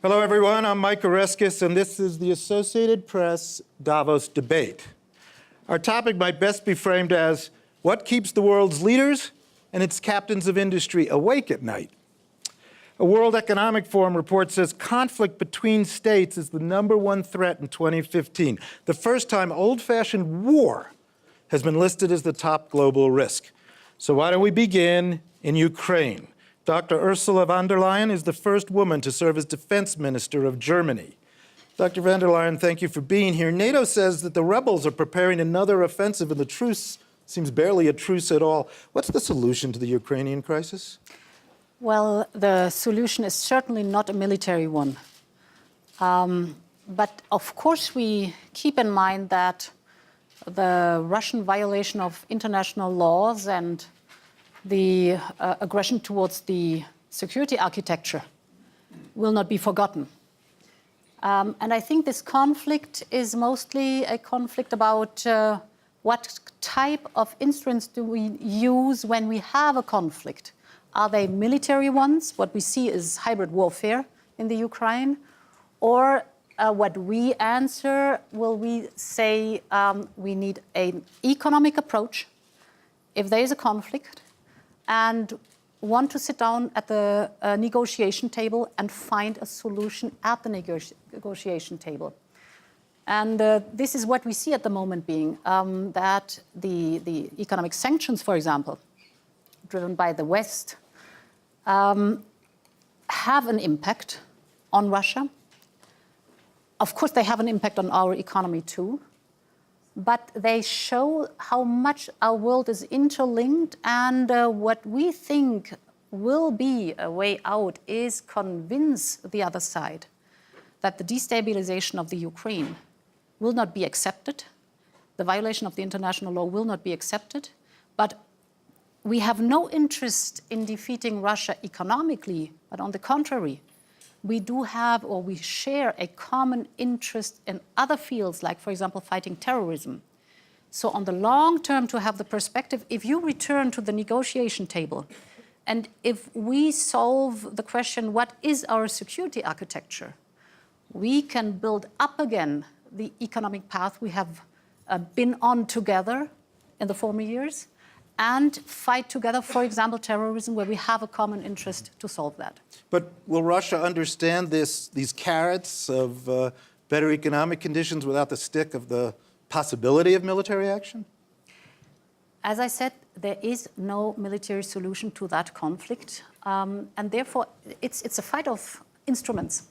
Hello, everyone. I'm Mike Oreskes, and this is the Associated Press Davos debate. Our topic might best be framed as, what keeps the world's leaders and its captains of industry awake at night? A World Economic Forum report says conflict between states is the #1 threat in 2015, the first time old-fashioned war has been listed as the top global risk. So why don't we begin in Ukraine? Dr. Ursula von der Leyen is the first woman to serve as defense minister of Germany. Dr. von der Leyen, thank you for being here. NATO says that the rebels are preparing another offensive, and the truce seems barely a truce at all. What's the solution to the Ukrainian crisis? Well, the solution is certainly not a military one. But of course, we keep in mind that the Russian violation of international laws and the aggression towards the security architecture will not be forgotten. And I think this conflict is mostly a conflict about what type of instruments do we use when we have a conflict. Are they military ones? What we see is hybrid warfare in the Ukraine. Or what we answer, will we say we need an economic approach if there is a conflict, and want to sit down at the negotiation table and find a solution at the negotiation table. And this is what we see at the moment being, that the economic sanctions, for example, driven by the West, have an impact on Russia. Of course, they have an impact on our economy too, but they show how much our world is interlinked, and what we think will be a way out is convince the other side that the destabilization of the Ukraine will not be accepted, the violation of the international law will not be accepted, but we have no interest in defeating Russia economically, but on the contrary, we do have, or we share, a common interest in other fields, like, for example, fighting terrorism. So on the long term, to have the perspective, if you return to the negotiation table, and if we solve the question, what is our security architecture, we can build up again the economic path we have been on together in the former years, and fight together, for example, terrorism, where we have a common interest to solve that. But will Russia understand these carrots of better economic conditions without the stick of the possibility of military action? As I said, there is no military solution to that conflict, and therefore it's a fight of instruments.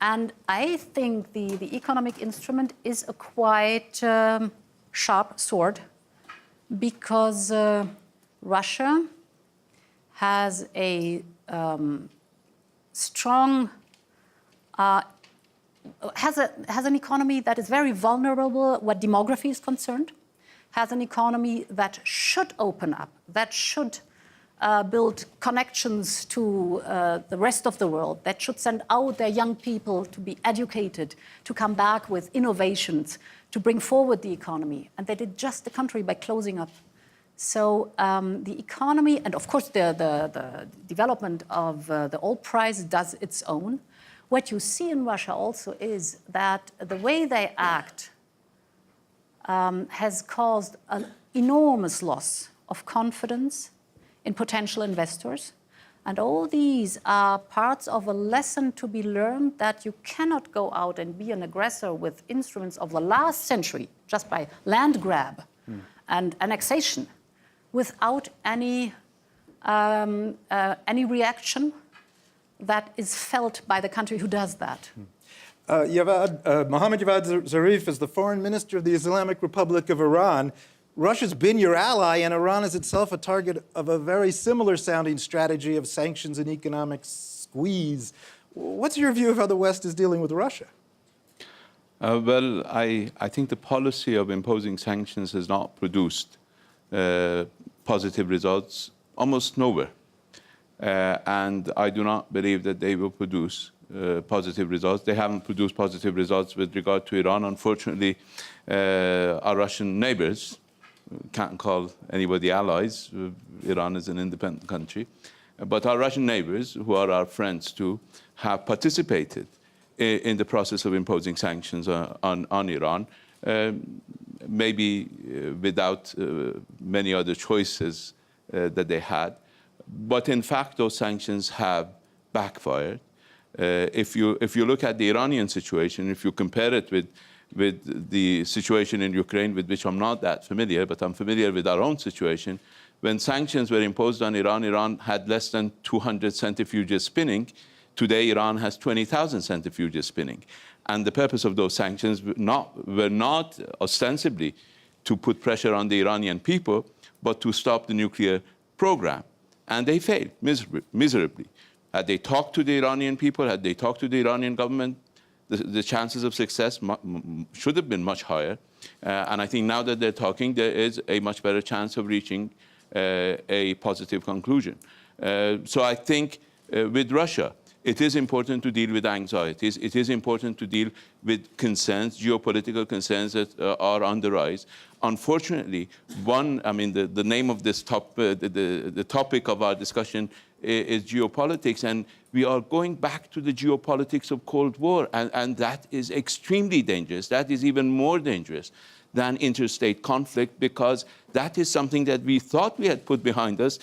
And I think the economic instrument is a quite sharp sword, because Russia has a strong, has an economy that is very vulnerable what demography is concerned, has an economy that should open up, that should build connections to the rest of the world, that should send out their young people to be educated, to come back with innovations, to bring forward the economy. And they did just the contrary by closing up. So the economy, and of course the development of the oil price does its own. What you see in Russia also is that the way they act has caused an enormous loss of confidence in potential investors. And all these are parts of a lesson to be learned, that you cannot go out and be an aggressor with instruments of the last century, just by land grab and annexation, without any reaction that is felt by the country who does that. Mohammad Javad Zarif is the foreign minister of the Islamic Republic of Iran. Russia's been your ally, and Iran is itself a target of a very similar sounding strategy of sanctions and economic squeeze. What's your view of how the West is dealing with Russia? Well, I think the policy of imposing sanctions has not produced positive results almost nowhere. And I do not believe that they will produce positive results. They haven't produced positive results with regard to Iran. Unfortunately, our Russian neighbors can't call anybody allies. Iran is an independent country. But our Russian neighbors, who are our friends too, have participated in the process of imposing sanctions on Iran, maybe without many other choices that they had. But in fact, those sanctions have backfired. If you look at the Iranian situation, if you compare it with the situation in Ukraine, with which I'm not that familiar, but I'm familiar with our own situation, when sanctions were imposed on Iran, Iran had less than 200 centrifuges spinning. Today, Iran has 20,000 centrifuges spinning. And the purpose of those sanctions were not ostensibly to put pressure on the Iranian people, but to stop the nuclear program. And they failed miserably. Had they talked to the Iranian people, had they talked to the Iranian government, the chances of success should have been much higher. And I think now that they're talking, there is a much better chance of reaching a positive conclusion. So I think with Russia, it is important to deal with anxieties. It is important to deal with concerns, geopolitical concerns that are on the rise. Unfortunately, the name of this the topic of our discussion is geopolitics, and we are going back to the geopolitics of Cold War, and that is extremely dangerous. That is even more dangerous than interstate conflict, because that is something that we thought we had put behind us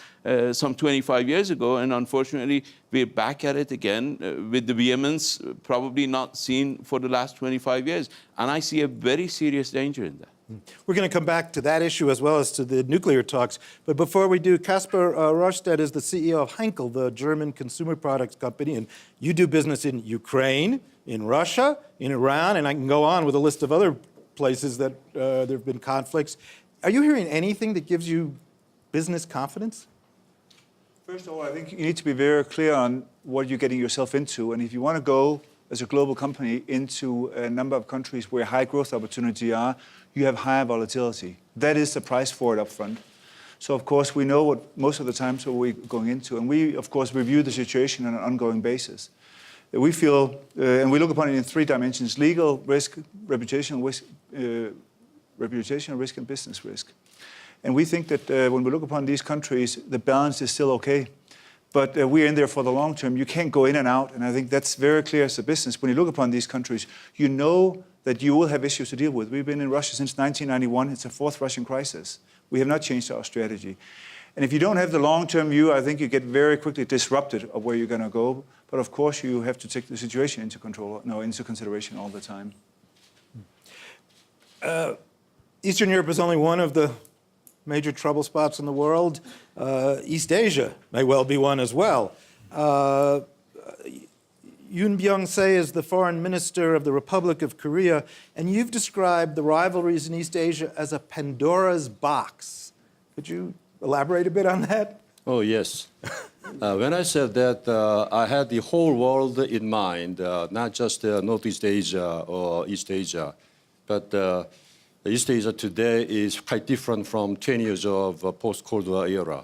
some 25 years ago, and unfortunately, we're back at it again with the vehemence probably not seen for the last 25 years. And I see a very serious danger in that. We're going to come back to that issue as well as to the nuclear talks. But before we do, Kasper Rostedt is the CEO of Henkel, the German consumer products company, and you do business in Ukraine, in Russia, in Iran, and I can go on with a list of other places that there have been conflicts. Are you hearing anything that gives you business confidence? First of all, I think you need to be very clear on what you're getting yourself into. And if you want to go as a global company into a number of countries where high growth opportunities are, you have higher volatility. That is the price for it up front. So, of course, we know what most of the times what we're going into. And we, of course, review the situation on an ongoing basis. We feel, and we look upon it in three dimensions: legal risk, reputational risk, and business risk. And we think that when we look upon these countries, the balance is still okay. But we're in there for the long term. You can't go in and out. And I think that's very clear as a business. When you look upon these countries, you know that you will have issues to deal with. We've been in Russia since 1991. It's the fourth Russian crisis. We have not changed our strategy. And if you don't have the long-term view, I think you get very quickly disrupted of where you're going to go. But of course, you have to take the situation into consideration all the time. Eastern Europe is only one of the major trouble spots in the world. East Asia may well be one as well. Yoon Byung-se is the foreign minister of the Republic of Korea, and you've described the rivalries in East Asia as a Pandora's box. Could you elaborate a bit on that? Oh, yes. When I said that, I had the whole world in mind, not just Northeast Asia or East Asia, but East Asia today is quite different from 20 years of post-Cold War era.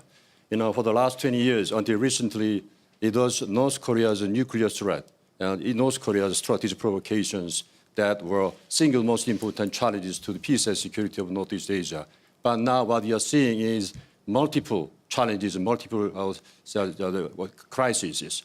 You know, for the last 20 years, until recently, it was North Korea's nuclear threat and North Korea's strategic provocations that were single most important challenges to the peace and security of Northeast Asia. But now what we are seeing is multiple challenges, multiple crises.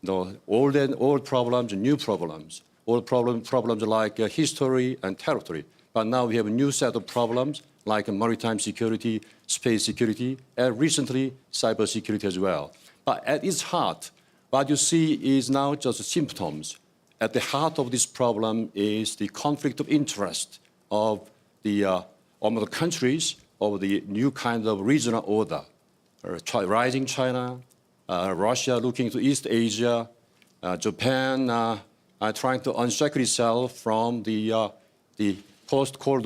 Old problems, new problems. Old problems like history and territory. But now we have a new set of problems like maritime security, space security, and recently cybersecurity as well. But at its heart, what you see is now just symptoms. At the heart of this problem is the conflict of interest of the countries of the new kind of regional order. Rising China, Russia looking to East Asia, Japan are trying to unshackle itself from the post-World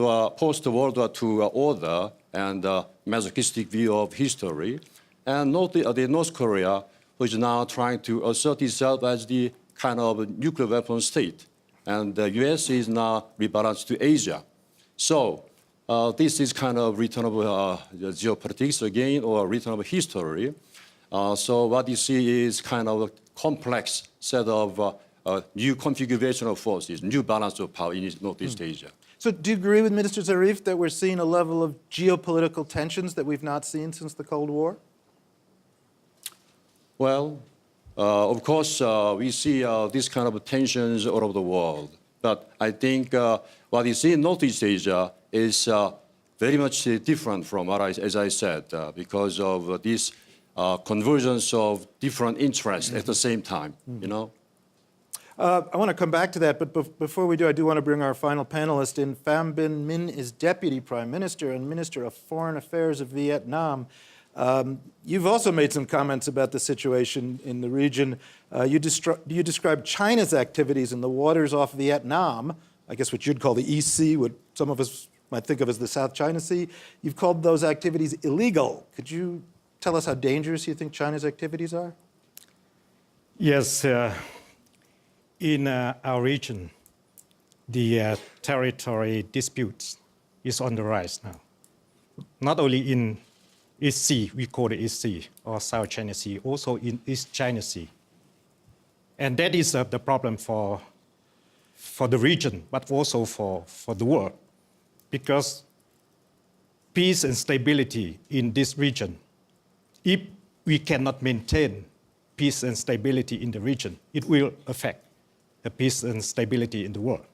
War II order and masochistic view of history, and the North Korea, who is now trying to assert itself as the kind of nuclear weapon state, and the U.S. is now rebalanced to Asia. So this is kind of return of geopolitics again, or return of history. So what you see is kind of a complex set of new configuration of forces, new balance of power in Northeast Asia. So do you agree with Minister Zarif that we're seeing a level of geopolitical tensions that we've not seen since the Cold War? Well, of course, we see these kind of tensions all over the world. But I think what you see in Northeast Asia is very much different from what as I said, because of this convergence of different interests at the same time, you know? I want to come back to that, but before we do, I do want to bring our final panelist in. Pham Binh Minh is Deputy Prime Minister and Minister of Foreign Affairs of Vietnam. You've also made some comments about the situation in the region. You describe China's activities in the waters off Vietnam, I guess what you'd call the East Sea, what some of us might think of as the South China Sea. You've called those activities illegal. Could you tell us how dangerous you think China's activities are? Yes, in our region, the territory disputes is on the rise now. Not only in East Sea, we call it East Sea, or South China Sea, also in East China Sea. And that is the problem for the region, but also for the world. Because peace and stability in this region, if we cannot maintain peace and stability in the region, it will affect the peace and stability in the world.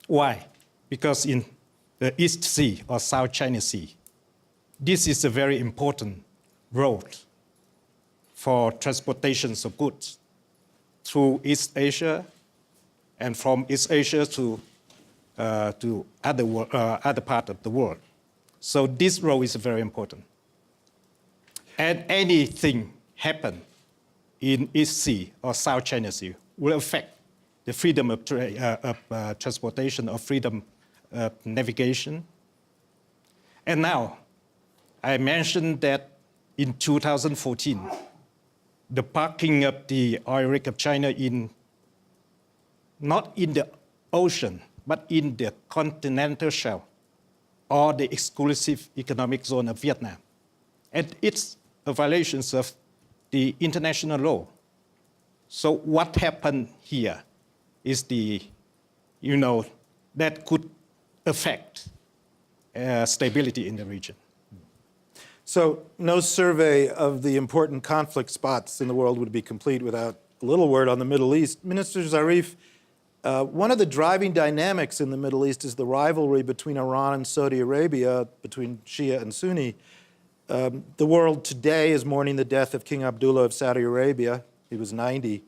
Why? Because in the East Sea or South China Sea, this is a very important road for transportations of goods through East Asia and from East Asia to other part of the world. So this road is very important. And anything happen in East Sea or South China Sea will affect the freedom of transportation or freedom of navigation. And now, I mentioned that in 2014, the parking of the oil rig of China not in the ocean, but in the continental shelf or the exclusive economic zone of Vietnam. And it's a violation of the international law. So what happened here is that could affect stability in the region. So no survey of the important conflict spots in the world would be complete without a little word on the Middle East. Minister Zarif, one of the driving dynamics in the Middle East is the rivalry between Iran and Saudi Arabia, between Shia and Sunni. The world today is mourning the death of King Abdullah of Saudi Arabia. He was 90.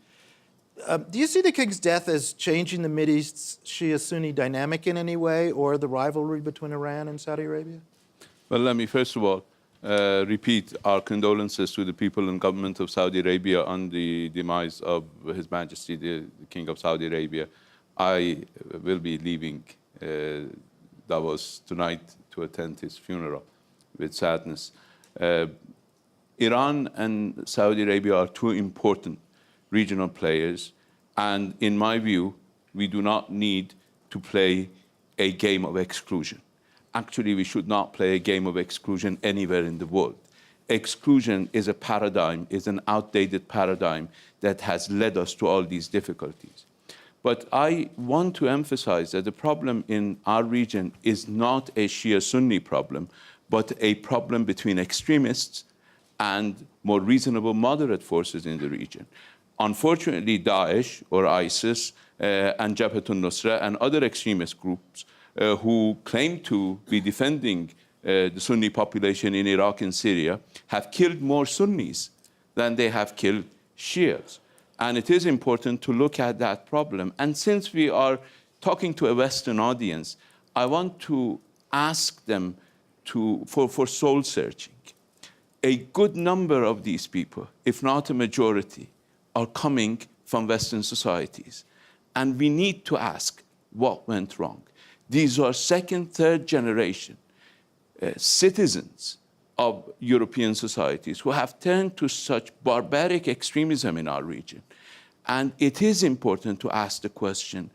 Do you see the king's death as changing the Mideast's Shia-Sunni dynamic in any way, or the rivalry between Iran and Saudi Arabia? Well, let me first of all repeat our condolences to the people and government of Saudi Arabia on the demise of His Majesty, the King of Saudi Arabia. I will be leaving Davos tonight to attend his funeral with sadness. Iran and Saudi Arabia are two important regional players, and in my view, we do not need to play a game of exclusion. Actually, we should not play a game of exclusion anywhere in the world. Exclusion is a paradigm, is an outdated paradigm that has led us to all these difficulties. But I want to emphasize that the problem in our region is not a Shia-Sunni problem, but a problem between extremists and more reasonable moderate forces in the region. Unfortunately, Daesh or ISIS and Jabhat al-Nusra and other extremist groups who claim to be defending the Sunni population in Iraq and Syria have killed more Sunnis than they have killed Shias. And it is important to look at that problem. And since we are talking to a Western audience, I want to ask them for soul searching. A good number of these people, if not a majority, are coming from Western societies. And we need to ask what went wrong. These are second, third generation citizens of European societies who have turned to such barbaric extremism in our region. And it is important to ask the question,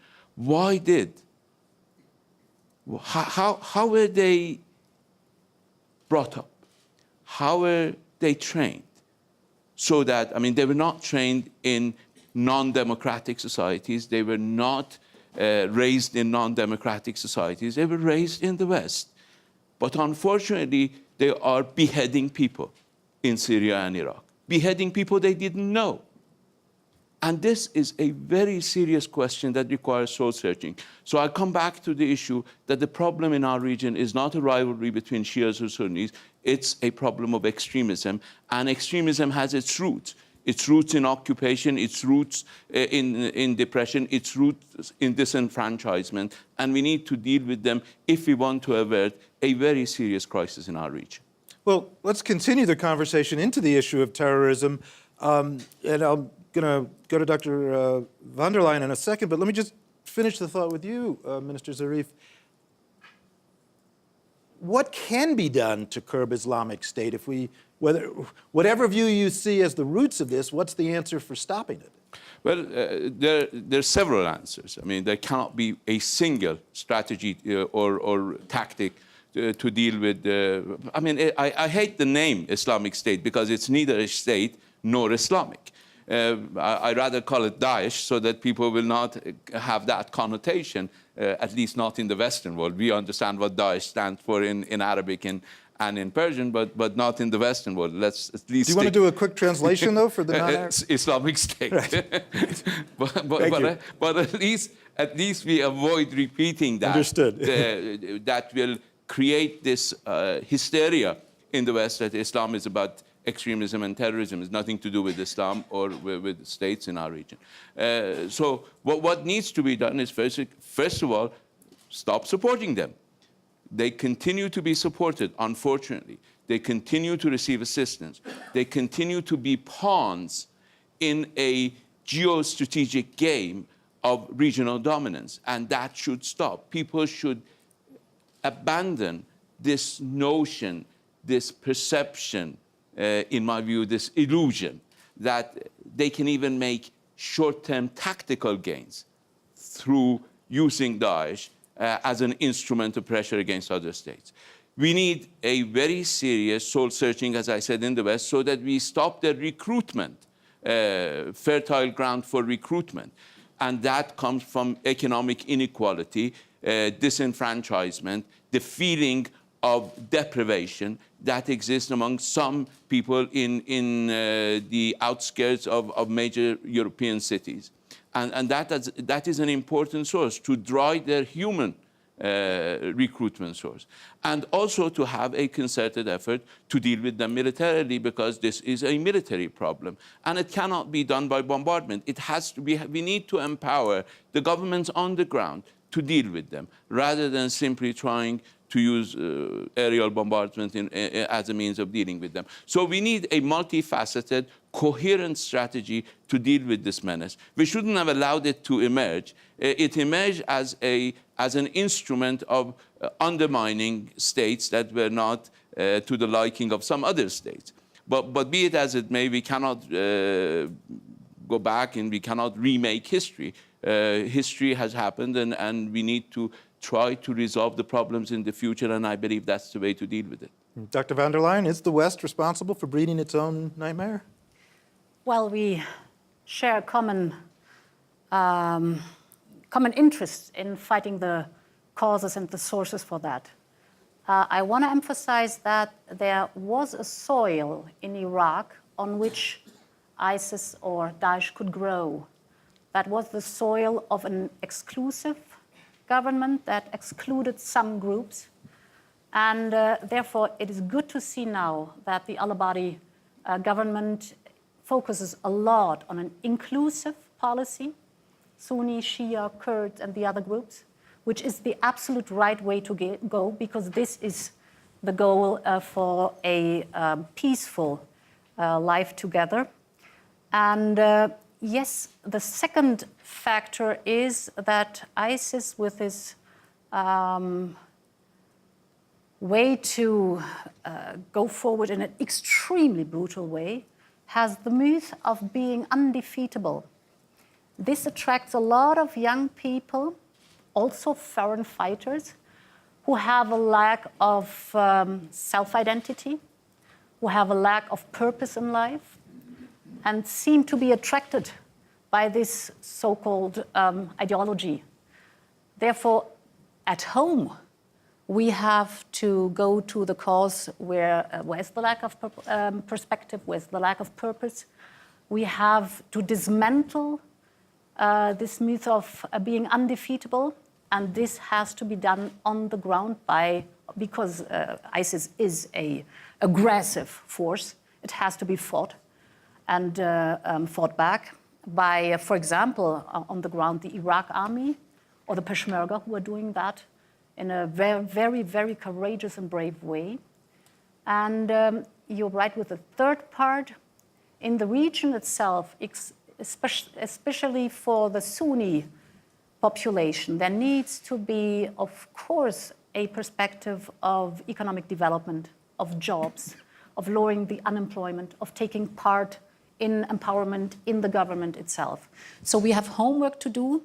how were they brought up? How were they trained? So that, they were not trained in non-democratic societies. They were not raised in non-democratic societies. They were raised in the West. But unfortunately, they are beheading people in Syria and Iraq. beheading people they didn't know. And this is a very serious question that requires soul searching. So I come back to the issue that the problem in our region is not a rivalry between Shias or Sunnis, it's a problem of extremism. And extremism has its roots. Its roots in occupation, its roots in depression, its roots in disenfranchisement. And we need to deal with them if we want to avert a very serious crisis in our region. Well, let's continue the conversation into the issue of terrorism. And I'm going to go to Dr. von der Leyen in a second, but let me just finish the thought with you, Minister Zarif. What can be done to curb Islamic State? If we, whatever view you see as the roots of this, what's the answer for stopping it? Well, there are several answers. I mean, there cannot be a single strategy or tactic to deal with. I mean, I hate the name Islamic State because it's neither a state nor Islamic. I rather call it Daesh so that people will not have that connotation, at least not in the Western world. We understand what Daesh stands for in Arabic and in Persian, but not in the Western world. Let's at least. Do you want to do a quick translation, though, for the non-Arabs? Islamic State. Right. but at least we avoid repeating that. Understood. That will create this hysteria in the West that Islam is about extremism and terrorism. It's nothing to do with Islam or with states in our region. So what needs to be done is, first of all, stop supporting them. They continue to be supported, unfortunately. They continue to receive assistance. They continue to be pawns in a geostrategic game of regional dominance, and that should stop. People should abandon this notion, this perception, in my view, this illusion that they can even make short-term tactical gains through using Daesh as an instrument of pressure against other states. We need a very serious soul searching, as I said, in the West, so that we stop the recruitment, fertile ground for recruitment. And that comes from economic inequality, disenfranchisement, the feeling of deprivation that exists among some people in the outskirts of major European cities. And that is an important source to drive their human recruitment source. And also to have a concerted effort to deal with them militarily, because this is a military problem. And it cannot be done by bombardment. It has to be, we need to empower the governments on the ground to deal with them, rather than simply trying to use aerial bombardment as a means of dealing with them. So we need a multifaceted, coherent strategy to deal with this menace. We shouldn't have allowed it to emerge. It emerged as an instrument of undermining states that were not to the liking of some other states. But be it as it may, we cannot go back and we cannot remake history. History has happened, and we need to try to resolve the problems in the future, and I believe that's the way to deal with it. Dr. von der Leyen, is the West responsible for breeding its own nightmare? Well, we share a common interest in fighting the causes and the sources for that. I want to emphasize that there was a soil in Iraq on which ISIS or Daesh could grow. That was the soil of an exclusive government that excluded some groups. And therefore, it is good to see now that the al-Abadi government focuses a lot on an inclusive policy, Sunni, Shia, Kurds, and the other groups, which is the absolute right way to go, because this is the goal for a peaceful life together. And yes, the second factor is that ISIS, with its way to go forward in an extremely brutal way, has the myth of being undefeatable. This attracts a lot of young people, also foreign fighters, who have a lack of self-identity, who have a lack of purpose in life, and seem to be attracted by this so-called ideology. Therefore, at home, We have to go to the cause where's the lack of perspective, where's the lack of purpose. We have to dismantle this myth of being undefeatable, and this has to be done on the ground because ISIS is an aggressive force. It has to be fought and fought back by, for example, on the ground, the Iraq army or the Peshmerga, who are doing that in a very, very, very courageous and brave way. And you're right with the third part. In the region itself, especially for the Sunni population, there needs to be, of course, a perspective of economic development, of jobs, of lowering the unemployment, of taking part in empowerment in the government itself. So we have homework to do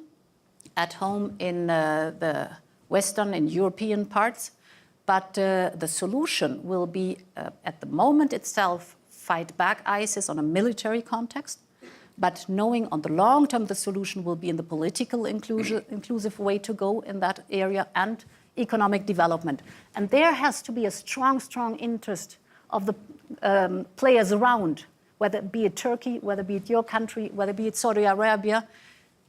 at home in the Western and European parts, but the solution will be, at the moment itself, fight back ISIS on a military context, but knowing on the long term the solution will be in the political inclusive way to go in that area and economic development. And there has to be a strong, strong interest of the players around, whether it be it Turkey, whether it be it your country, whether it be it Saudi Arabia,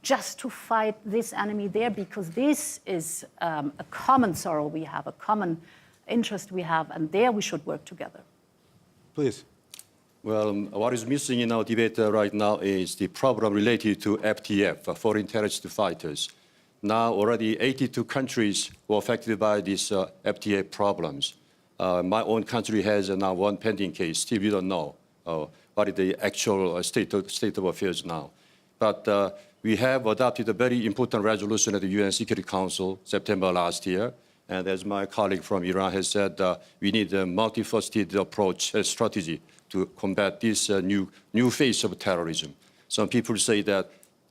just to fight this enemy there, because this is a common sorrow we have, a common interest we have, and there we should work together. Please. Well, what is missing in our debate right now is the problem related to FTF, foreign terrorist fighters. Now already 82 countries were affected by these FTA problems. My own country has now one pending case. Still we don't know what is the actual state of affairs now. But we have adopted a very important resolution at the UN Security Council September last year. And as my colleague from Iran has said, we need a multifaceted approach strategy to combat this new phase of terrorism. Some people say that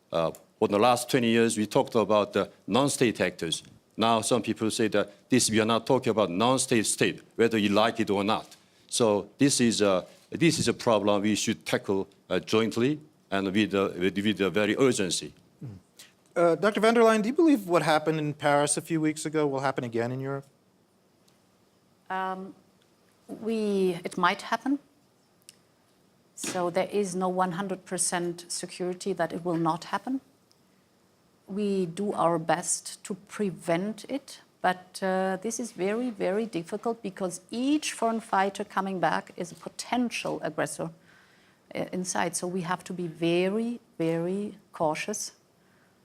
for the last 20 years, we talked about the non-state actors. Now some people say that we are not talking about non-state, whether you like it or not. So this is a problem we should tackle jointly and with a very urgency. Dr. van der Leyen, do you believe what happened in Paris a few weeks ago will happen again in Europe? It might happen. So there is no 100% security that it will not happen. We do our best to prevent it, but this is very, very difficult because each foreign fighter coming back is a potential aggressor inside. So we have to be very, very cautious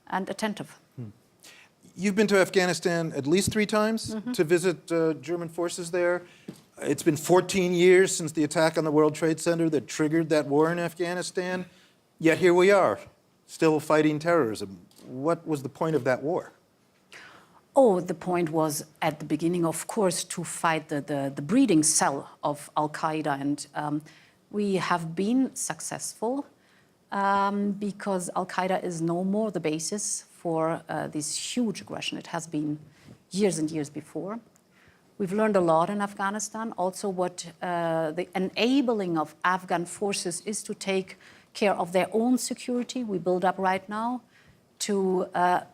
and attentive. You've been to Afghanistan at least 3 times to visit German forces there. It's been 14 years since the attack on the World Trade Center that triggered that war in Afghanistan. Yet here we are, still fighting terrorism. What was the point of that war? Oh, the point was at the beginning, of course, to fight the breeding cell of Al-Qaeda. And we have been successful because Al-Qaeda is no more the basis for this huge aggression. It has been years and years before. We've learned a lot in Afghanistan. Also, what the enabling of Afghan forces is to take care of their own security. We build up right now to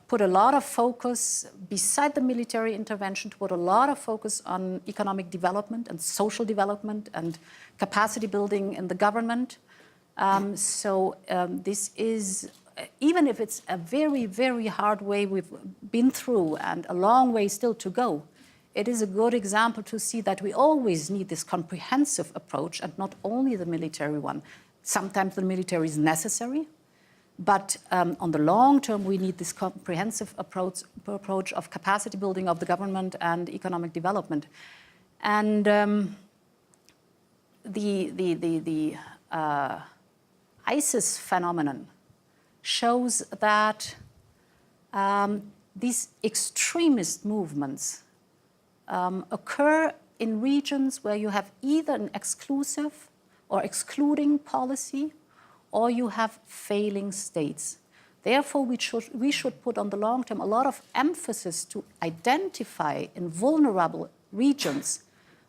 put a lot of focus, beside the military intervention, to put a lot of focus on economic development and social development and capacity building in the government. This is, even if it's a very, very hard way we've been through and a long way still to go, it is a good example to see that we always need this comprehensive approach and not only the military one. Sometimes the military is necessary, but on the long term, we need this comprehensive approach of capacity building of the government and economic development. And the ISIS phenomenon shows that these extremist movements occur in regions where you have either an exclusive or excluding policy, or you have failing states. Therefore, we should put on the long term a lot of emphasis to identify in vulnerable regions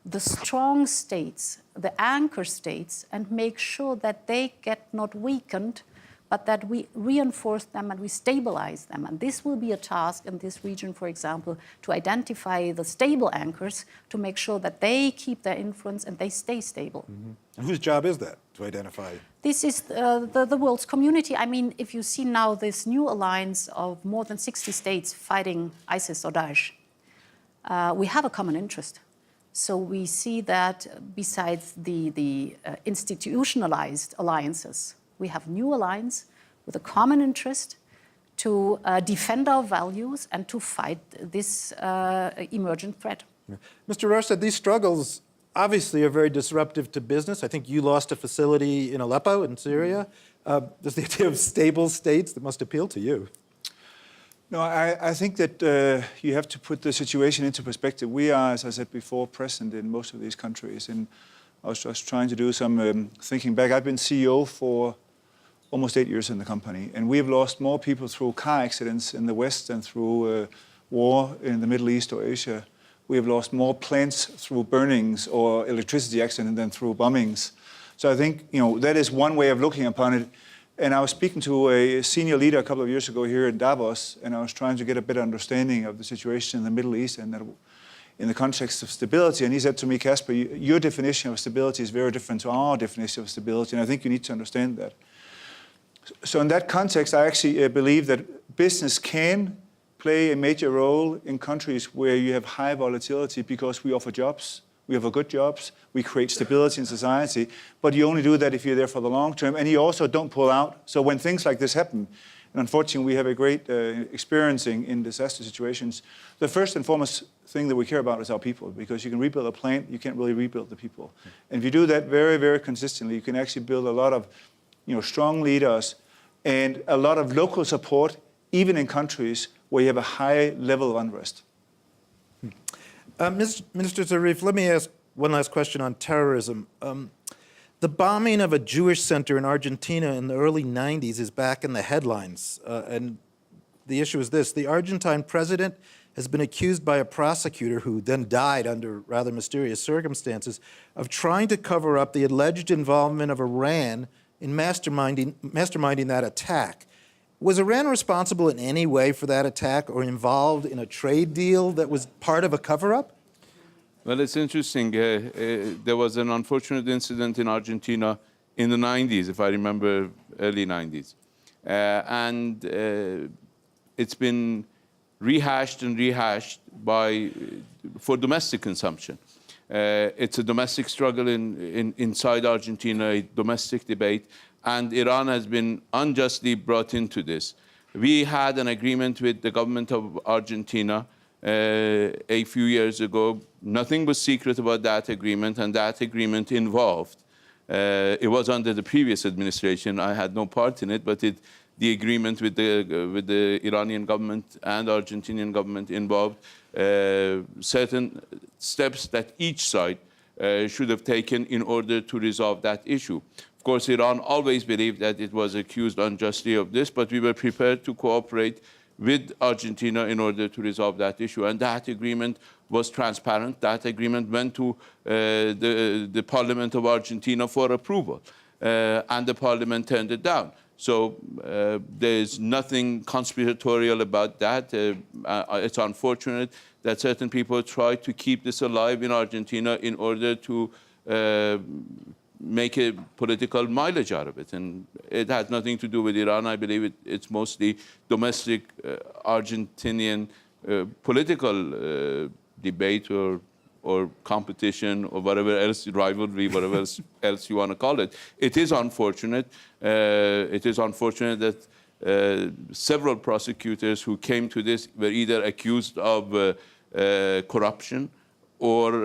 the strong states, the anchor states, and make sure that they get not weakened but that we reinforce them and we stabilize them. And this will be a task in this region, for example, to identify the stable anchors to make sure that they keep their influence and they stay stable. Mm-hmm. And whose job is that, to identify? This is the world's community. I mean, if you see now this new alliance of more than 60 states fighting ISIS or Daesh, we have a common interest. So we see that besides the institutionalized alliances, we have new alliance with a common interest to defend our values and to fight this emergent threat. Yeah. Mr. Rorstad, these struggles obviously are very disruptive to business. I think you lost a facility in Aleppo in Syria. There's the idea of stable states that must appeal to you. No, I think that you have to put the situation into perspective. We are, as I said before, present in most of these countries. And I was just trying to do some thinking back. I've been CEO for almost 8 years in the company. And we have lost more people through car accidents in the West than through war in the Middle East or Asia. We have lost more plants through burnings or electricity accidents than through bombings. So I think that is one way of looking upon it. And I was speaking to a senior leader a couple of years ago here in Davos, and I was trying to get a better understanding of the situation in the Middle East and that in the context of stability. And he said to me, Casper, your definition of stability is very different to our definition of stability, and I think you need to understand that. So in that context, I actually believe that business can play a major role in countries where you have high volatility because we offer jobs. We offer good jobs. We create stability in society. But you only do that if you're there for the long term. And you also don't pull out. So when things like this happen, and unfortunately we have a great experiencing in disaster situations, the first and foremost thing that we care about is our people. Because you can rebuild a plant, you can't really rebuild the people. And if you do that very, very consistently, you can actually build a lot of strong leaders and a lot of local support, even in countries where you have a high level of unrest. Minister Zarif, let me ask one last question on terrorism. The bombing of a Jewish center in Argentina in the early 90s is back in the headlines. And the issue is this: the Argentine president has been accused by a prosecutor who then died under rather mysterious circumstances of trying to cover up the alleged involvement of Iran in masterminding that attack. Was Iran responsible in any way for that attack or involved in a trade deal that was part of a cover-up? Well, it's interesting. There was an unfortunate incident in Argentina in the 90s, if I remember, early 90s. It's been rehashed and rehashed for domestic consumption. It's a domestic struggle inside Argentina, a domestic debate. And Iran has been unjustly brought into this. We had an agreement with the government of Argentina a few years ago. Nothing was secret about that agreement, and that agreement involved. It was under the previous administration. I had no part in it, but the agreement with the Iranian government and Argentinian government involved certain steps that each side should have taken in order to resolve that issue. Of course, Iran always believed that it was accused unjustly of this, but we were prepared to cooperate with Argentina in order to resolve that issue. And that agreement was transparent. That agreement went to the Parliament of Argentina for approval, and the Parliament turned it down. So there's nothing conspiratorial about that. It's unfortunate that certain people try to keep this alive in Argentina in order to make a political mileage out of it. And it has nothing to do with Iran. I believe it's mostly domestic Argentinian political debate or competition or whatever else, rivalry, whatever else you want to call it. It is unfortunate. It is unfortunate that several prosecutors who came to this were either accused of corruption or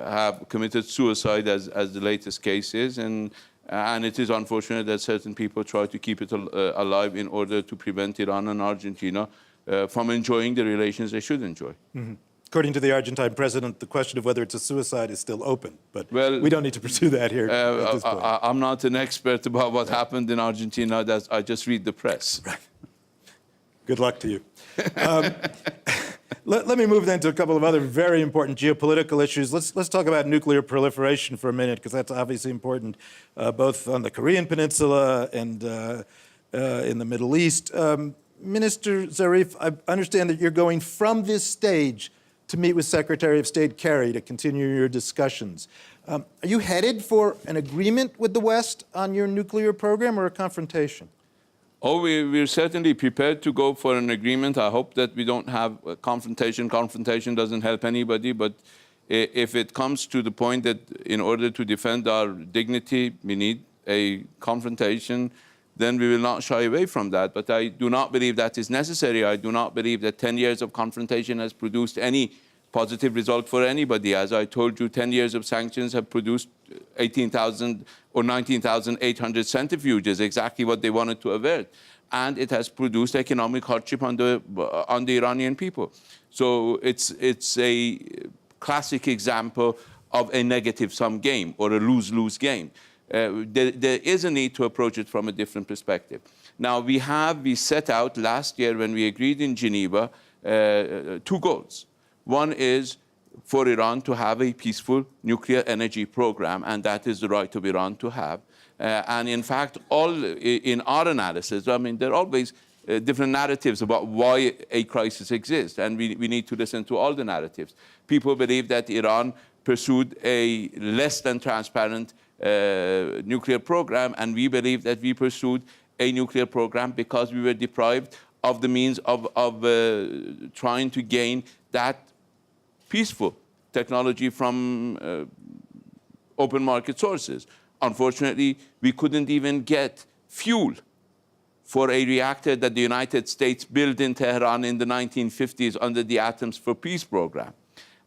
have committed suicide, as the latest case is. And it is unfortunate that certain people try to keep it alive in order to prevent Iran and Argentina from enjoying the relations they should enjoy. Mm-hmm. According to the Argentine president, the question of whether it's a suicide is still open, but well, we don't need to pursue that here at this point. I'm not an expert about what happened in Argentina. I just read the press. Right. Good luck to you. Let me move then to a couple of other very important geopolitical issues. Let's talk about nuclear proliferation for a minute, because that's obviously important, both on the Korean Peninsula and in the Middle East. Minister Zarif, I understand that you're going from this stage to meet with Secretary of State Kerry to continue your discussions. Are you headed for an agreement with the West on your nuclear program or a confrontation? Oh, we're certainly prepared to go for an agreement. I hope that we don't have a confrontation. Confrontation doesn't help anybody, but if it comes to the point that in order to defend our dignity, we need a confrontation, then we will not shy away from that. But I do not believe that is necessary. I do not believe that 10 years of confrontation has produced any positive result for anybody. As I told you, 10 years of sanctions have produced 18,000 or 19,800 centrifuges, exactly what they wanted to avert. And it has produced economic hardship on the Iranian people. So it's a classic example of a negative-sum game or a lose-lose game. There is a need to approach it from a different perspective. Now, we set out last year when we agreed in Geneva 2 goals. One is for Iran to have a peaceful nuclear energy program, and that is the right of Iran to have. And in fact, in our analysis, I mean, there are always different narratives about why a crisis exists, and we need to listen to all the narratives. People believe that Iran pursued a less than transparent nuclear program, and we believe that we pursued a nuclear program because we were deprived of the means of trying to gain that peaceful technology from open market sources. Unfortunately, we couldn't even get fuel for a reactor that the United States built in Tehran in the 1950s under the Atoms for Peace program.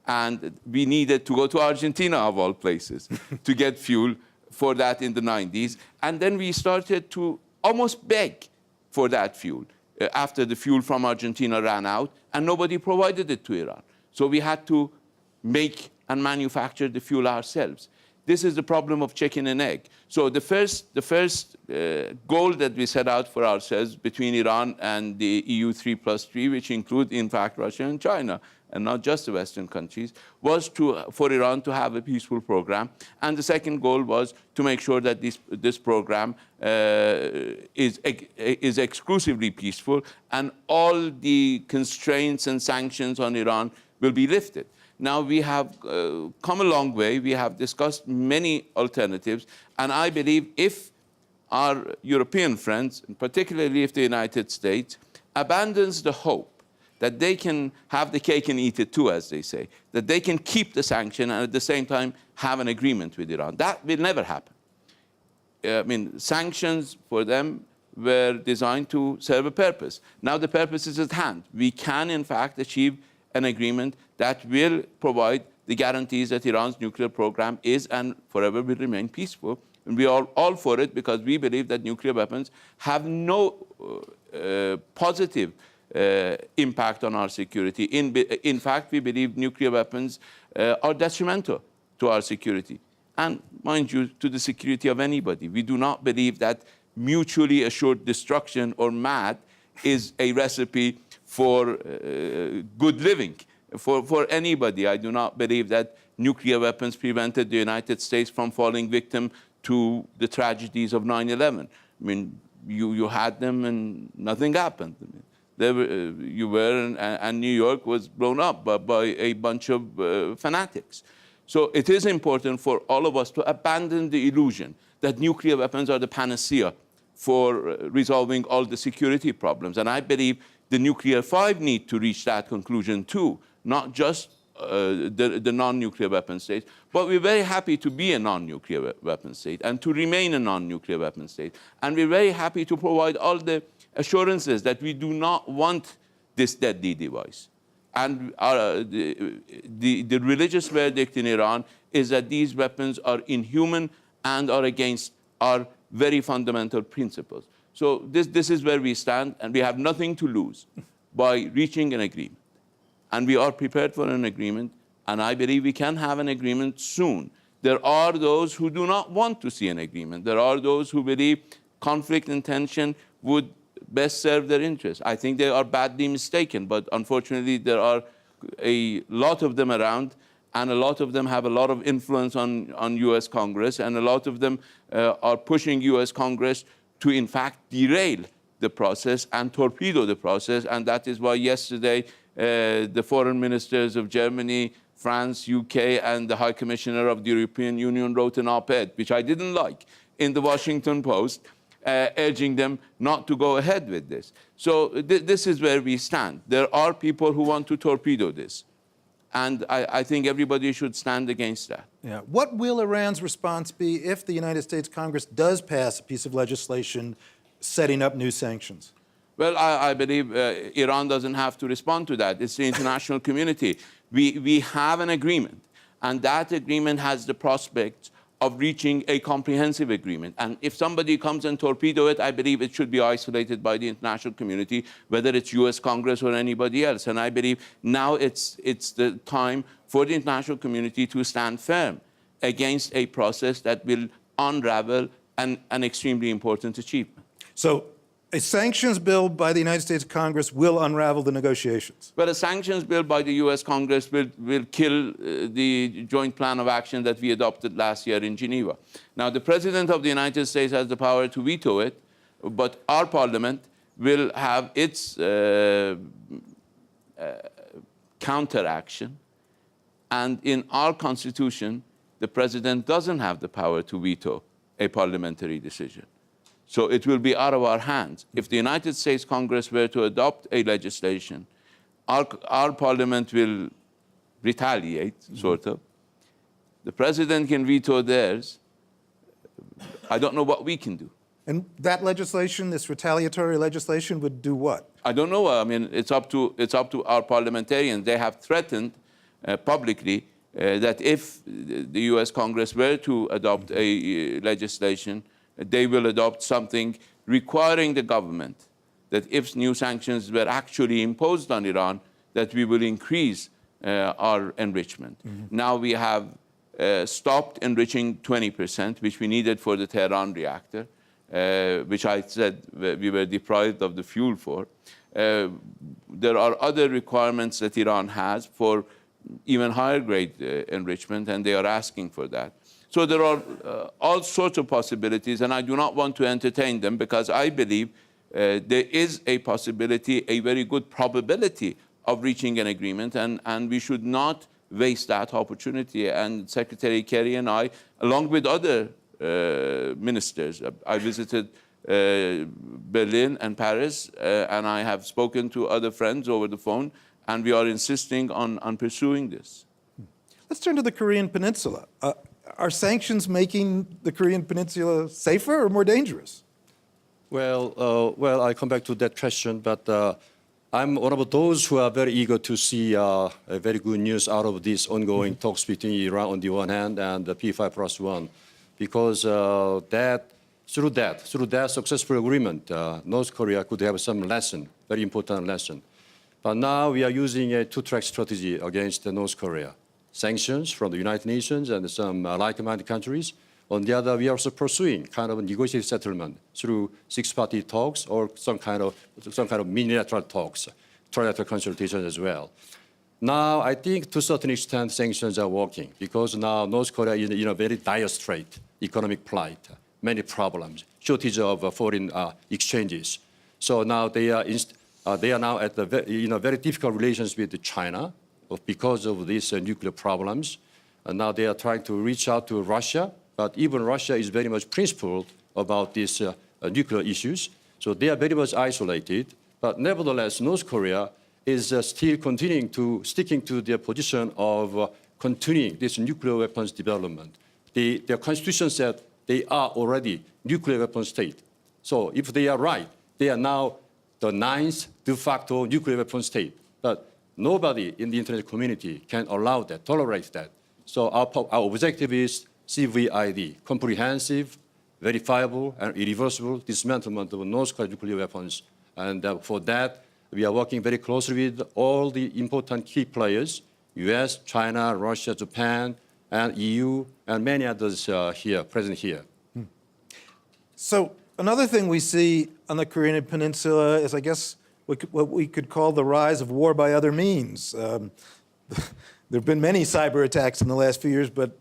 And we needed to go to Argentina, of all places, to get fuel for that in the 90s. And then we started to almost beg for that fuel after the fuel from Argentina ran out, and nobody provided it to Iran. So we had to make and manufacture the fuel ourselves. This is the problem of chicken and egg. So the first goal that we set out for ourselves between Iran and the EU 3+3, which include, in fact, Russia and China, and not just the Western countries, was for Iran to have a peaceful program. And the second goal was to make sure that this program is exclusively peaceful, and all the constraints and sanctions on Iran will be lifted. Now, we have come a long way. We have discussed many alternatives. And I believe if our European friends, and particularly if the United States, abandons the hope that they can have the cake and eat it too, as they say, that they can keep the sanction and at the same time have an agreement with Iran, that will never happen. I mean, sanctions for them were designed to serve a purpose. Now the purpose is at hand. We can, in fact, achieve an agreement that will provide the guarantees that Iran's nuclear program is and forever will remain peaceful. And we are all for it because we believe that nuclear weapons have no positive impact on our security. In fact, we believe nuclear weapons are detrimental to our security. And mind you, to the security of anybody. We do not believe that mutually assured destruction or MAD is a recipe for good living for anybody. I do not believe that nuclear weapons prevented the United States from falling victim to the tragedies of 9/11. I mean, you had them and nothing happened. I mean, and New York was blown up by a bunch of fanatics. So it is important for all of us to abandon the illusion that nuclear weapons are the panacea for resolving all the security problems. And I believe the nuclear 5 need to reach that conclusion too, not just the non-nuclear weapon states. But we're very happy to be a non-nuclear weapon state and to remain a non-nuclear weapon state. And we're very happy to provide all the assurances that we do not want this deadly device. And the religious verdict in Iran is that these weapons are inhuman and are against our very fundamental principles. So this is where we stand, and we have nothing to lose by reaching an agreement. And we are prepared for an agreement, and I believe we can have an agreement soon. There are those who do not want to see an agreement. There are those who believe conflict and tension would best serve their interests. I think they are badly mistaken, but unfortunately there are a lot of them around, and a lot of them have a lot of influence on US Congress, and a lot of them are pushing US Congress to in fact derail the process and torpedo the process. And that is why yesterday the foreign ministers of Germany, France, UK, and the High Commissioner of the European Union wrote an op-ed, which I didn't like, in the Washington Post, urging them not to go ahead with this. So this is where we stand. There are people who want to torpedo this. And I think everybody should stand against that. Yeah. What will Iran's response be if the United States Congress does pass a piece of legislation setting up new sanctions? Well, I believe Iran doesn't have to respond to that. It's the international community. We have an agreement, and that agreement has the prospect of reaching a comprehensive agreement. And if somebody comes and torpedo it, I believe it should be isolated by the international community, whether it's US Congress or anybody else. And I believe now it's the time for the international community to stand firm against a process that will unravel an extremely important achievement. So a sanctions bill by the United States Congress will unravel the negotiations. Well, a sanctions bill by the US Congress will kill the joint plan of action that we adopted last year in Geneva. Now, the President of the United States has the power to veto it, but our parliament will have its counteraction. And in our constitution, the President doesn't have the power to veto a parliamentary decision. So it will be out of our hands. If the United States Congress were to adopt a legislation, our parliament will retaliate, sort of. The president can veto theirs. I don't know what we can do. And that legislation, this retaliatory legislation, would do what? I don't know. I mean, it's up to our parliamentarians. They have threatened publicly that if the US Congress were to adopt a legislation, they will adopt something requiring the government that if new sanctions were actually imposed on Iran, that we will increase our enrichment. Now we have stopped enriching 20%, which we needed for the Tehran reactor, which I said we were deprived of the fuel for. There are other requirements that Iran has for even higher grade enrichment, and they are asking for that. So there are all sorts of possibilities, and I do not want to entertain them because I believe there is a possibility, a very good probability of reaching an agreement, and we should not waste that opportunity. And Secretary Kerry and I, along with other ministers, I visited Berlin and Paris, and I have spoken to other friends over the phone, and we are insisting on pursuing this. Let's turn to the Korean Peninsula. Are sanctions making the Korean Peninsula safer or more dangerous? Well, I come back to that question, but I'm one of those who are very eager to see a very good news out of these ongoing talks between Iran on the one hand and the P5+1, because through that successful agreement, North Korea could have some lesson, very important lesson. But now we are using a two-track strategy against North Korea. Sanctions from the United Nations and some like-minded countries. On the other, we are also pursuing kind of a negotiated settlement through six-party talks or some kind of unilateral talks, trilateral consultations as well. Now, I think to a certain extent, sanctions are working because now North Korea is in a very dire strait, economic plight, many problems, shortage of foreign exchanges. So now they are now at very difficult relations with China because of these nuclear problems. And now they are trying to reach out to Russia, but even Russia is very much principled about these nuclear issues. So they are very much isolated. But nevertheless, North Korea is still sticking to their position of continuing this nuclear weapons development. Their constitution said they are already nuclear weapon state. So if they are right, they are now the 9th de facto nuclear weapon state. But nobody in the international community can allow that, tolerate that. So our objective is CVID, comprehensive, verifiable, and irreversible dismantlement of North Korean nuclear weapons. And for that, we are working very closely with all the important key players, US, China, Russia, Japan, and EU, and many others present here. So another thing we see on the Korean Peninsula is, I guess, what we could call the rise of war by other means. There have been many cyber attacks in the last few years, but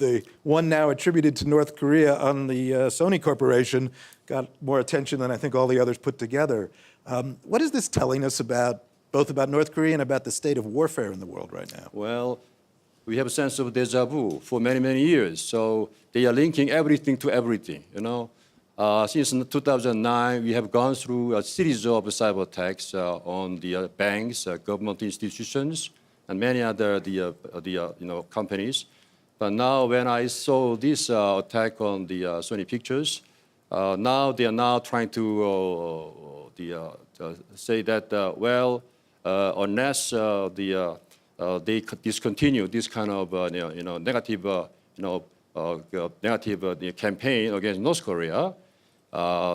the one now attributed to North Korea on the Sony Corporation got more attention than I think all the others put together. What is this telling us about, both about North Korea and about the state of warfare in the world right now? Well, we have a sense of deja vu for many, many years. So they are linking everything to everything, you know. Since 2009, we have gone through a series of cyber attacks on the banks, government institutions, and many other companies. But now, when I saw this attack on the Sony Pictures, now they are now trying to say that unless they discontinue this kind of negative campaign against North Korea,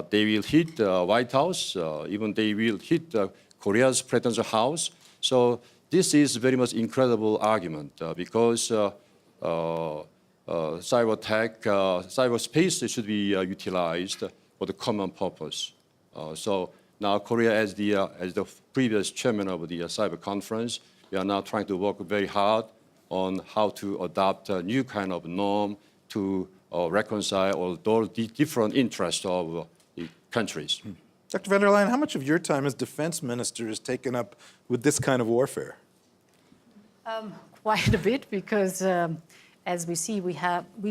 they will hit White House, even they will hit Korea's president's house. So this is very much incredible argument because cyberspace should be utilized for the common purpose. So now Korea, as the previous chairman of the cyber conference, we are now trying to work very hard on how to adopt a new kind of norm to reconcile all those different interests of the countries. Dr. van der Leyen, how much of your time as defense minister is taken up with this kind of warfare? Quite a bit, because as we see, we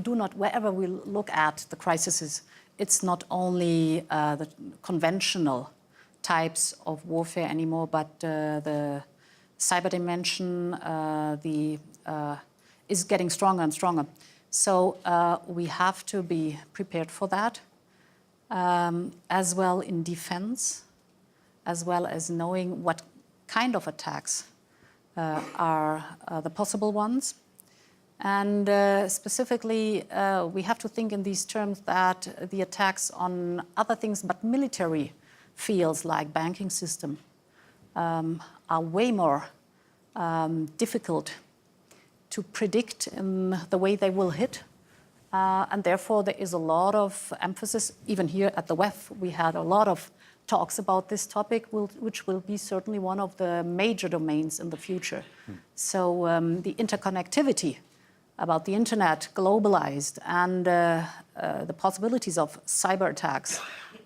do not, wherever we look at the crises, it's not only the conventional types of warfare anymore, but the cyber dimension is getting stronger and stronger. So we have to be prepared for that, as well in defense, as well as knowing what kind of attacks are the possible ones. And specifically, we have to think in these terms that the attacks on other things but military fields like banking system are way more difficult to predict in the way they will hit. And therefore, there is a lot of emphasis, even here at the WEF, we had a lot of talks about this topic, which will be certainly one of the major domains in the future. So the interconnectivity about the internet globalized and the possibilities of cyber attacks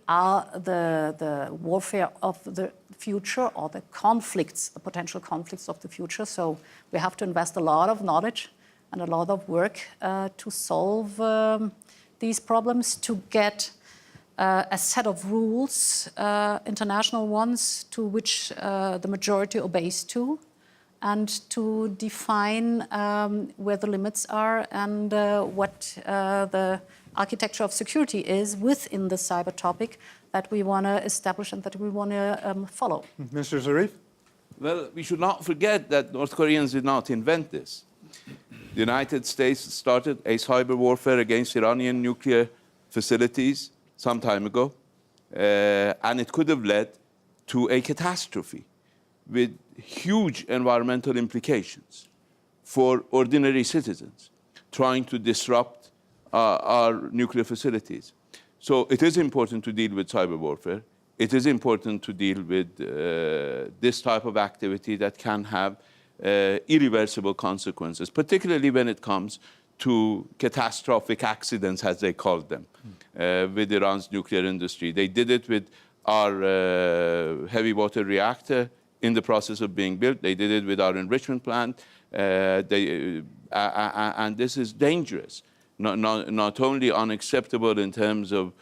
are the warfare of the future, or the conflicts, the potential conflicts of the future. So we have to invest a lot of knowledge and a lot of work to solve these problems, to get a set of rules, international ones, to which the majority obeys to, and to define where the limits are and what the architecture of security is within the cyber topic that we want to establish and that we want to follow. Mr. Zarif? Well, we should not forget that North Koreans did not invent this. The United States started a cyber warfare against Iranian nuclear facilities some time ago, and it could have led to a catastrophe with huge environmental implications for ordinary citizens trying to disrupt our nuclear facilities. So it is important to deal with cyber warfare. It is important to deal with this type of activity that can have irreversible consequences, particularly when it comes to catastrophic accidents, as they called them, with Iran's nuclear industry. They did it with our heavy water reactor in the process of being built. They did it with our enrichment plant. And this is dangerous, not only unacceptable in terms of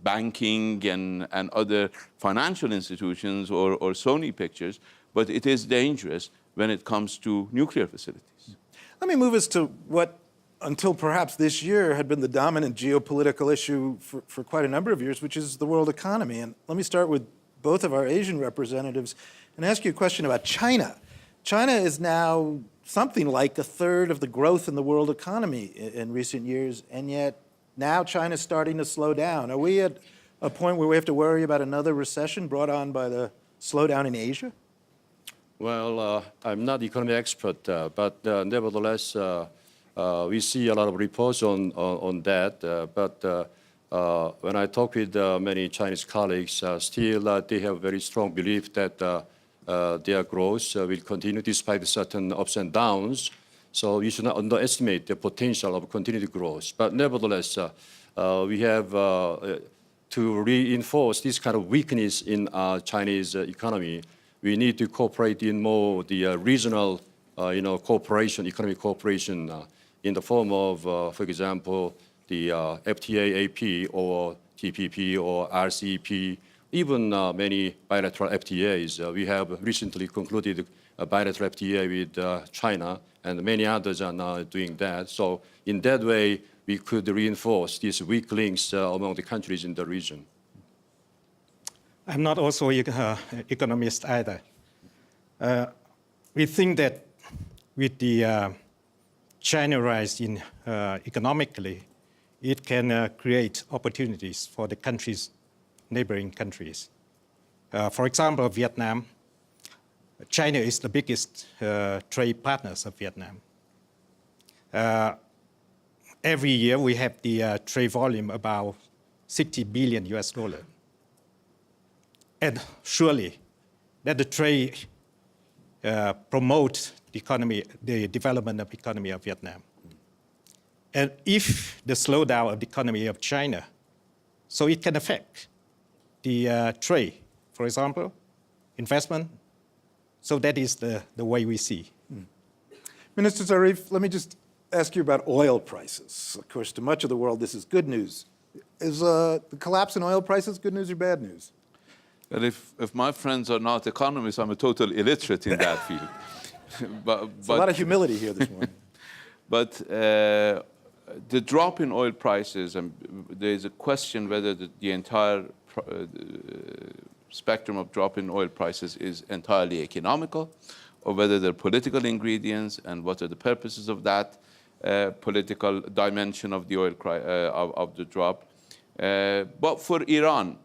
banking and other financial institutions or Sony Pictures, but it is dangerous when it comes to nuclear facilities. Let me move us to what, until perhaps this year, had been the dominant geopolitical issue for quite a number of years, which is the world economy. And let me start with both of our Asian representatives and ask you a question about China. China is now something like a third of the growth in the world economy in recent years, and yet now China's starting to slow down. Are we at a point where we have to worry about another recession brought on by the slowdown in Asia? Well, I'm not an economy expert, but nevertheless, we see a lot of reports on that. But when I talk with many Chinese colleagues, still they have very strong belief that their growth will continue despite certain ups and downs. So you should not underestimate the potential of continued growth. But nevertheless, we have to reinforce this kind of weakness in Chinese economy. We need to cooperate in more the regional, cooperation, economic cooperation in the form of, for example, the FTA, AP, or TPP, or RCEP, even many bilateral FTAs. We have recently concluded a bilateral FTA with China, and many others are now doing that. So in that way, we could reinforce these weak links among the countries in the region. I'm not also an economist either. We think that with the China rise in economically, it can create opportunities for the countries, neighboring countries. For example, Vietnam. China is the biggest trade partners of Vietnam. Every year we have the trade volume about 60 billion US dollar. And surely that the trade promotes the economy, the development of the economy of Vietnam. And if the slowdown of the economy of China, so it can affect the trade, for example, investment. So that is the way we see. Minister Zarif, let me just ask you about oil prices. Of course, to much of the world, this is good news. Is the collapse in oil prices good news or bad news? Well, if my friends are not economists, I'm a total illiterate in that field. There's a lot of humility here this morning. But the drop in oil prices, there's a question whether the entire spectrum of drop in oil prices is entirely economical, or whether there are political ingredients, and what are the purposes of that political dimension of the oil of the drop. But for Iran,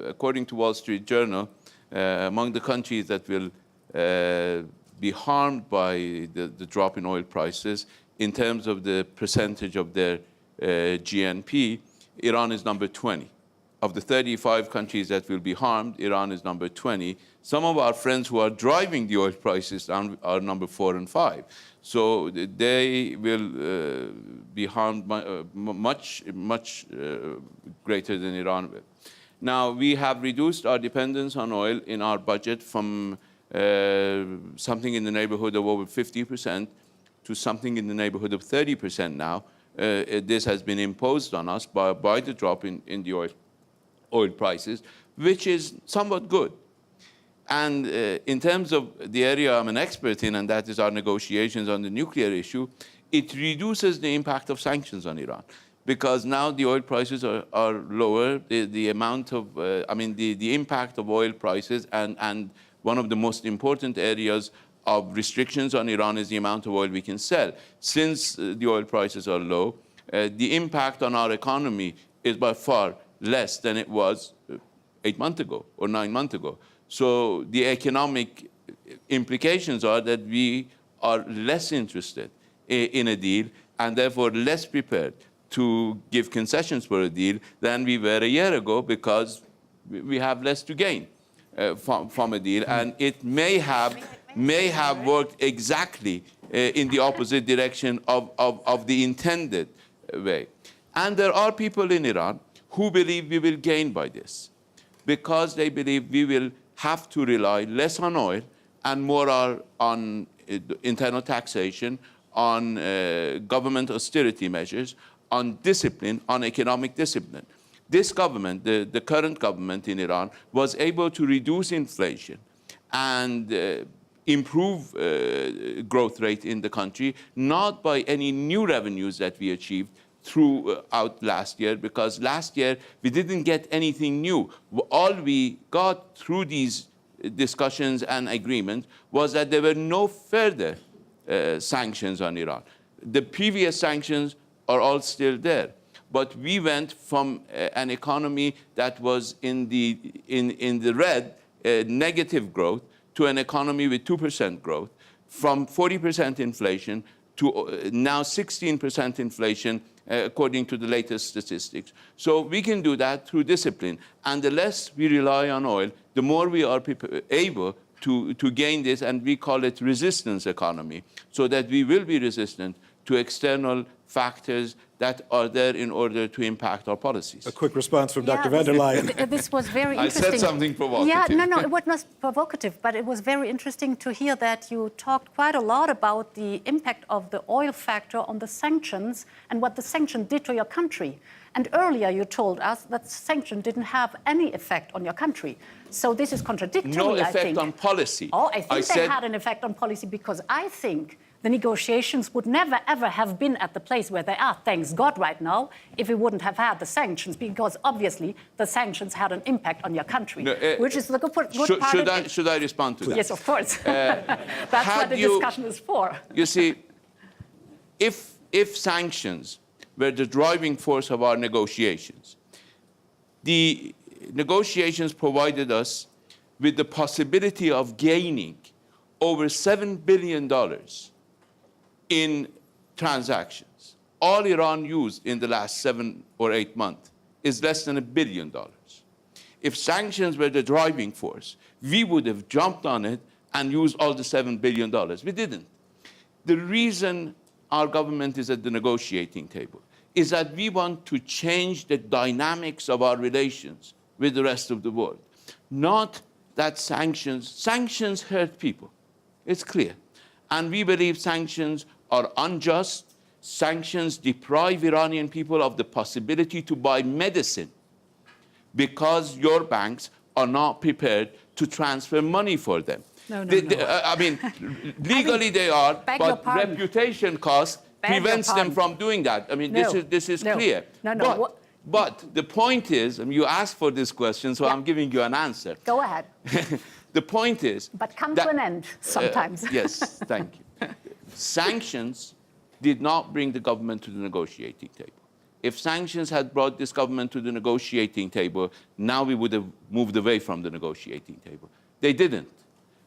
according to Wall Street Journal, among the countries that will be harmed by the drop in oil prices, in terms of the percentage of their GNP, Iran is number 20. Of the 35 countries that will be harmed, Iran is number 20. Some of our friends who are driving the oil prices down are number 4 and 5. So they will be harmed much greater than Iran will. Now, we have reduced our dependence on oil in our budget from something in the neighborhood of over 50% to something in the neighborhood of 30% now. This has been imposed on us by the drop in the oil prices, which is somewhat good. And in terms of the area I'm an expert in, and that is our negotiations on the nuclear issue, it reduces the impact of sanctions on Iran. Because now the oil prices are lower, the amount of, the impact of oil prices, and one of the most important areas of restrictions on Iran is the amount of oil we can sell. Since the oil prices are low, the impact on our economy is by far less than it was 8 months ago or 9 months ago. So the economic implications are that we are less interested in a deal, and therefore less prepared to give concessions for a deal than we were a year ago, because we have less to gain from a deal. And it may have worked exactly in the opposite direction of the intended way. And there are people in Iran who believe we will gain by this, because they believe we will have to rely less on oil and more on internal taxation, on government austerity measures, on discipline, on economic discipline. This government, the current government in Iran, was able to reduce inflation and improve growth rate in the country, not by any new revenues that we achieved throughout last year, because last year we didn't get anything new. All we got through these discussions and agreements was that there were no further sanctions on Iran. The previous sanctions are all still there. But we went from an economy that was in the red, negative growth, to an economy with 2% growth, from 40% inflation to now 16% inflation, according to the latest statistics. So we can do that through discipline. And the less we rely on oil, the more we are able to gain this, and we call it resistance economy, so that we will be resistant to external factors that are there in order to impact our policies. A quick response from Dr. Yeah, van der Leyen. This was very I interesting. said something provocative. Yeah, no, it was not provocative, but it was very interesting to hear that you talked quite a lot about the impact of the oil factor on the sanctions and what the sanction did to your country. And earlier you told us that sanction didn't have any effect on your country. So this is contradictory, No I effect think. on policy. Oh, I think they said, had an effect on policy, because I think the negotiations would never, ever have been at the place where they are, thanks God, right now, if we wouldn't have had the sanctions, because obviously the sanctions had an impact on your country, No, which is the good part should, of it. should I respond to that? Yes, of course. That's what the you- discussion is for. You see, if sanctions were the driving force of our negotiations, the negotiations provided us with the possibility of gaining over $7 billion in transactions. All Iran used in the last 7 or 8 months is less than $1 billion. If sanctions were the driving force, we would have jumped on it and used all the $7 billion. We didn't. The reason our government is at the negotiating table is that we want to change the dynamics of our relations with the rest of the world. Not that sanctions hurt people. It's clear. And we believe sanctions are unjust. Sanctions deprive Iranian people of the possibility to buy medicine because your banks are not prepared to transfer money for them. No. I mean, legally they are, beg your but pardon. reputation cost Beg your prevents them pardon. from doing that. I mean, No. this is No. clear. No. But the point is, I mean, you asked for this question, so Yeah. I'm giving you an answer. Go ahead. The point is... But come that- to an end sometimes. Yes, thank you. Sanctions did not bring the government to the negotiating table. If sanctions had brought this government to the negotiating table, now we would have moved away from the negotiating table. They didn't.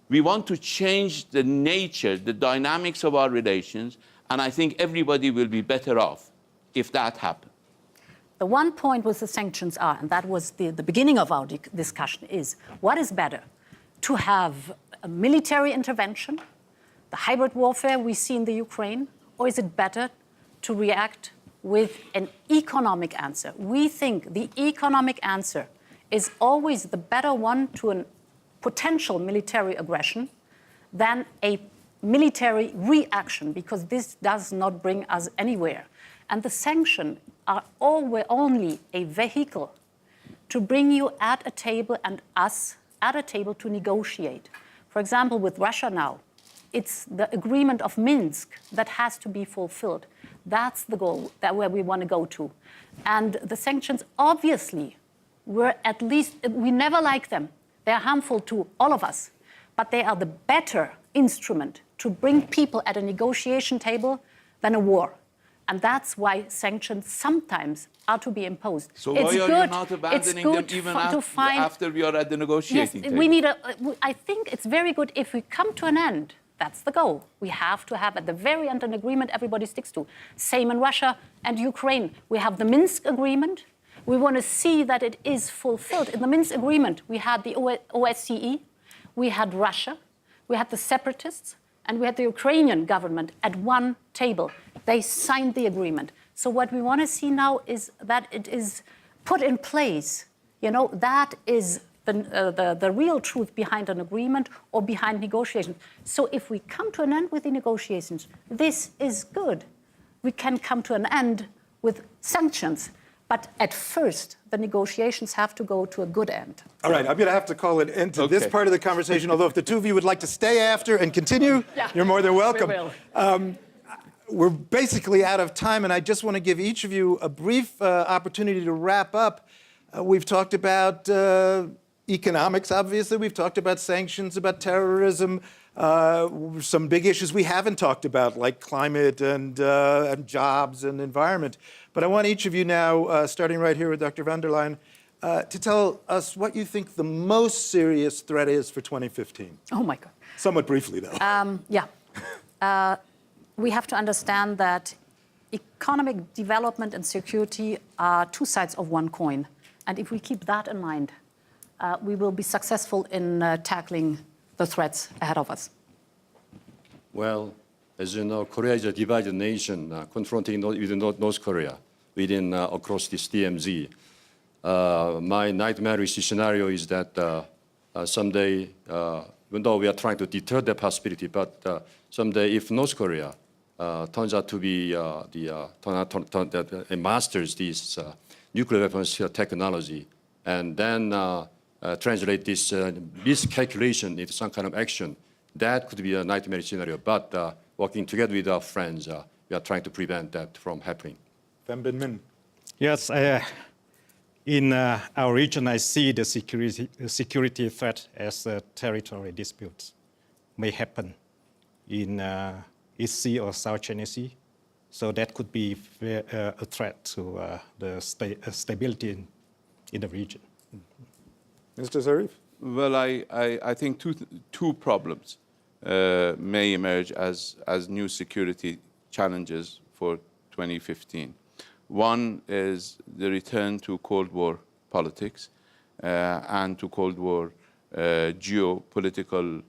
We want to change the nature, the dynamics of our relations, and I think everybody will be better off if that happens. The one point with the sanctions are, and that was the beginning of our discussion, is what is better? To have a military intervention, the hybrid warfare we see in the Ukraine, or is it better to react with an economic answer? We think the economic answer is always the better one to a potential military aggression than a military reaction, because this does not bring us anywhere. And the sanctions are always only a vehicle to bring you at a table and us at a table to negotiate. For example, with Russia now, it's the agreement of Minsk that has to be fulfilled. That's the goal, where we want to go to. And the sanctions obviously were, at least, we never like them. They're harmful to all of us, but they are the better instrument to bring people at a negotiation table than a war. And that's why sanctions sometimes are to be imposed. So why are you not abandoning them even after we are at the negotiating table? We need I think it's very good if we come to an end. That's the goal. We have to have at the very end an agreement everybody sticks to. Same in Russia and Ukraine. We have the Minsk agreement. We want to see that it is fulfilled. In the Minsk agreement, we had the OSCE, we had Russia, we had the separatists, and we had the Ukrainian government at one table. They signed the agreement. So what we want to see now is that it is put in place. You know, that is the real truth behind an agreement or behind negotiations. So if we come to an end with the negotiations, this is good. We can come to an end with sanctions. But at first, the negotiations have to go to a good end. All right, I'm going to have to call an end to this part of the conversation, although if the two of you would like to stay after and continue, you're more than welcome. We will. We're basically out of time, and I just want to give each of you a brief opportunity to wrap up. We've talked about economics, obviously. We've talked about sanctions, about terrorism, some big issues we haven't talked about, like climate and jobs and environment. But I want each of you now, starting right here with Dr. van der Leyen, to tell us what you think the most serious threat is for 2015. Oh, my God. Somewhat briefly, though. We have to understand that economic development and security are two sides of one coin. And if we keep that in mind, we will be successful in tackling the threats ahead of us? Well, as you know, Korea is a divided nation confronting with North Korea across this DMZ. My nightmarish scenario is that someday, even though we are trying to deter that possibility, but someday if North Korea turns out to be masters this nuclear weapons technology, and then translate this miscalculation into some kind of action, that could be a nightmare scenario. But working together with our friends, we are trying to prevent that from happening. Pham Binh Minh. Yes, in our region, I see the security threat as territory disputes may happen in East Sea or South China Sea. So that could be a threat to the stability in the region. Mr. Zarif? Well, I think two problems may emerge as new security challenges for 2015. One is the return to Cold War politics and to Cold War geopolitical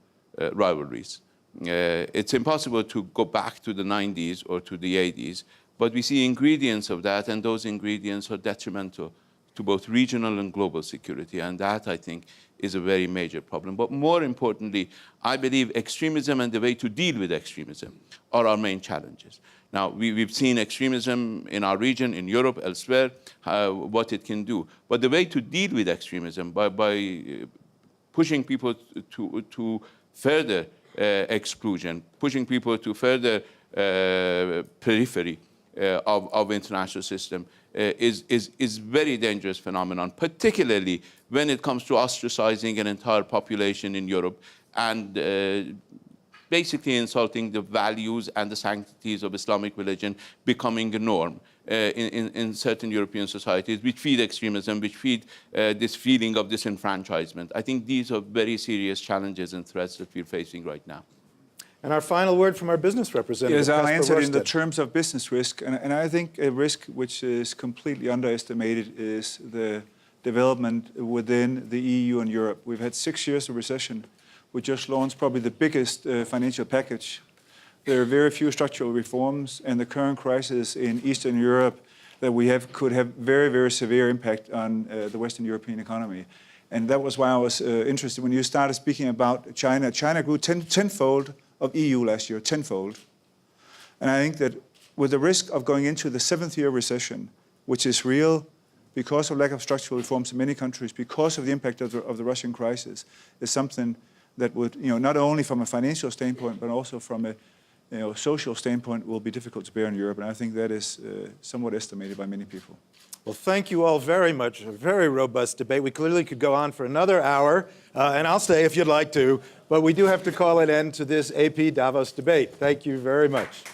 rivalries. It's impossible to go back to the 90s or to the 80s, but we see ingredients of that, and those ingredients are detrimental to both regional and global security, and that, I think, is a very major problem. But more importantly, I believe extremism and the way to deal with extremism are our main challenges. Now, we've seen extremism in our region, in Europe, elsewhere, what it can do. But the way to deal with extremism by pushing people to further exclusion, pushing people to further periphery of international system is very dangerous phenomenon, particularly when it comes to ostracizing an entire population in Europe and basically insulting the values and the sanctities of Islamic religion, becoming a norm in certain European societies, which feed extremism, which feed this feeling of disenfranchisement. I think these are very serious challenges and threats that we're facing right now. And our final word from our business representative. Yes, I'll Casper answer it in the Worsted. terms of business risk. And I think a risk which is completely underestimated is the development within the EU and Europe. We've had 6 years of recession. We just launched probably the biggest financial package. There are very few structural reforms, and the current crisis in Eastern Europe that we have could have very, very severe impact on the Western European economy. And that was why I was interested when you started speaking about China. China grew tenfold of EU last year, tenfold. And I think that with the risk of going into the 7th year recession, which is real because of lack of structural reforms in many countries, because of the impact of the Russian crisis, is something that would, not only from a financial standpoint, but also from a social standpoint, will be difficult to bear in Europe. And I think that is somewhat estimated by many people. Well, thank you all very much. A very robust debate. We clearly could go on for another hour, and I'll stay if you'd like to, but we do have to call an end to this AP Davos debate. Thank you very much.